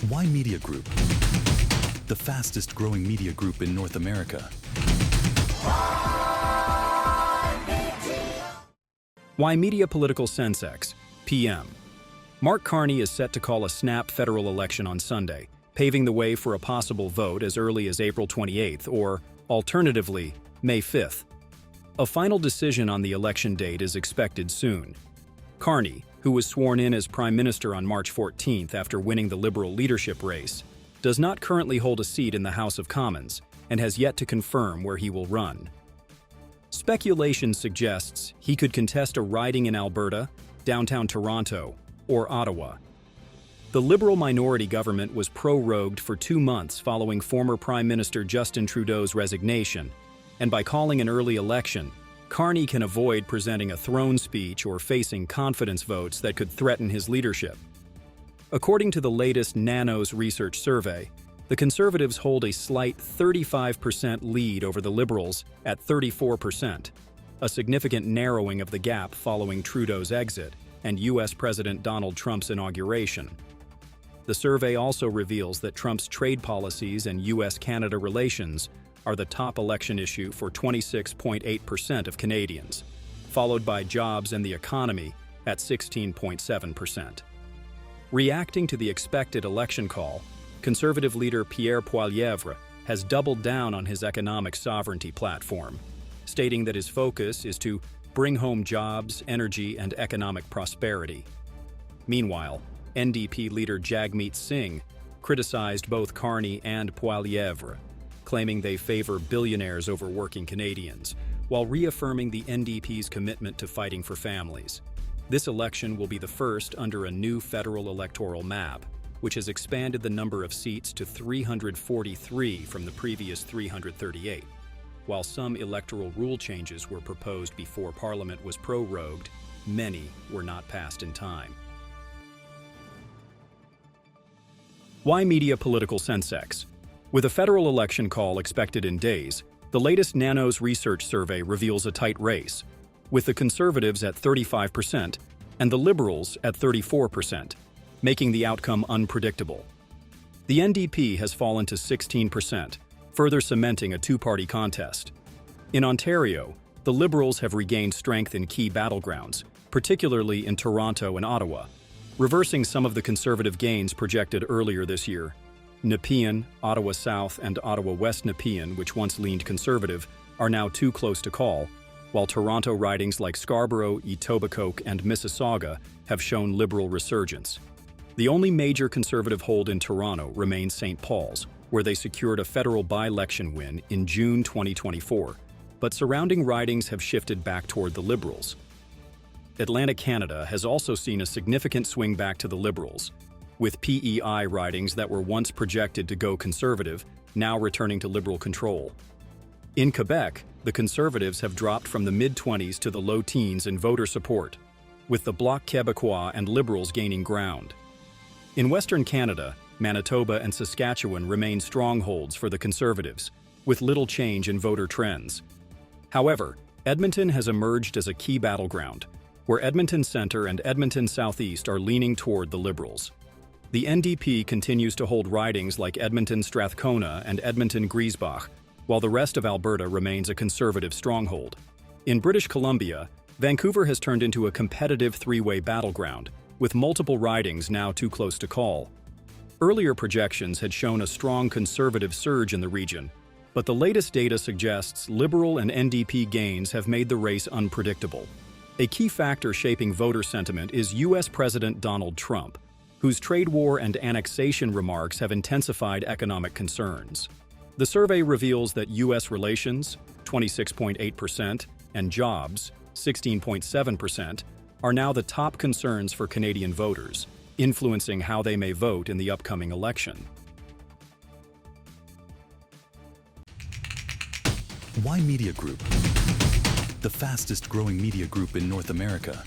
Why Media Group? The fastest growing media group in North America. Why Media Political Sensex, PM. Mark Carney is set to call a snap federal election on Sunday, paving the way for a possible vote as early as April 28th or, alternatively, May 5th. A final decision on the election date is expected soon. Carney, who was sworn in as Prime Minister on March 14th after winning the Liberal leadership race, does not currently hold a seat in the House of Commons and has yet to confirm where he will run. Speculation suggests he could contest a riding in Alberta, downtown Toronto, or Ottawa. The Liberal minority government was prorogued for 2 months following former Prime Minister Justin Trudeau's resignation, and by calling an early election, Carney can avoid presenting a throne speech or facing confidence votes that could threaten his leadership. According to the latest Nanos research survey, the Conservatives hold a slight 35% lead over the Liberals at 34%, a significant narrowing of the gap following Trudeau's exit and U.S. President Donald Trump's inauguration. The survey also reveals that Trump's trade policies and U.S.-Canada relations are the top election issue for 26.8% of Canadians, followed by jobs and the economy at 16.7%. Reacting to the expected election call, Conservative leader Pierre Poilievre has doubled down on his economic sovereignty platform, stating that his focus is to bring home jobs, energy, and economic prosperity. Meanwhile, NDP leader Jagmeet Singh criticized both Carney and Poilievre, claiming they favor billionaires over working Canadians, while reaffirming the NDP's commitment to fighting for families. This election will be the first under a new federal electoral map, which has expanded the number of seats to 343 from the previous 338. While some electoral rule changes were proposed before Parliament was prorogued, many were not passed in time. Why Media Political Sensex? With a federal election call expected in days, the latest Nanos research survey reveals a tight race, with the Conservatives at 35% and the Liberals at 34%, making the outcome unpredictable. The NDP has fallen to 16%, further cementing a two-party contest. In Ontario, the Liberals have regained strength in key battlegrounds, particularly in Toronto and Ottawa, reversing some of the Conservative gains projected earlier this year. Nepean, Ottawa South, and Ottawa West Nepean, which once leaned Conservative, are now too close to call, while Toronto ridings like Scarborough, Etobicoke, and Mississauga have shown Liberal resurgence. The only major Conservative hold in Toronto remains St. Paul's, where they secured a federal by-election win in June 2024, but surrounding ridings have shifted back toward the Liberals. Atlantic Canada has also seen a significant swing back to the Liberals, with PEI ridings that were once projected to go Conservative now returning to Liberal control. In Quebec, the Conservatives have dropped from the mid-20s to the low teens in voter support, with the Bloc Québécois and Liberals gaining ground. In Western Canada, Manitoba and Saskatchewan remain strongholds for the Conservatives, with little change in voter trends. However, Edmonton has emerged as a key battleground, where Edmonton Centre and Edmonton Southeast are leaning toward the Liberals. The NDP continues to hold ridings like Edmonton Strathcona and Edmonton Griesbach, while the rest of Alberta remains a Conservative stronghold. In British Columbia, Vancouver has turned into a competitive three-way battleground, with multiple ridings now too close to call. Earlier projections had shown a strong Conservative surge in the region, but the latest data suggests Liberal and NDP gains have made the race unpredictable. A key factor shaping voter sentiment is U.S. President Donald Trump, whose trade war and annexation remarks have intensified economic concerns. The survey reveals that U.S. relations, 26.8%, and jobs, 16.7%, are now the top concerns for Canadian voters, influencing how they may vote in the upcoming election. Why Media Group? The fastest growing media group in North America.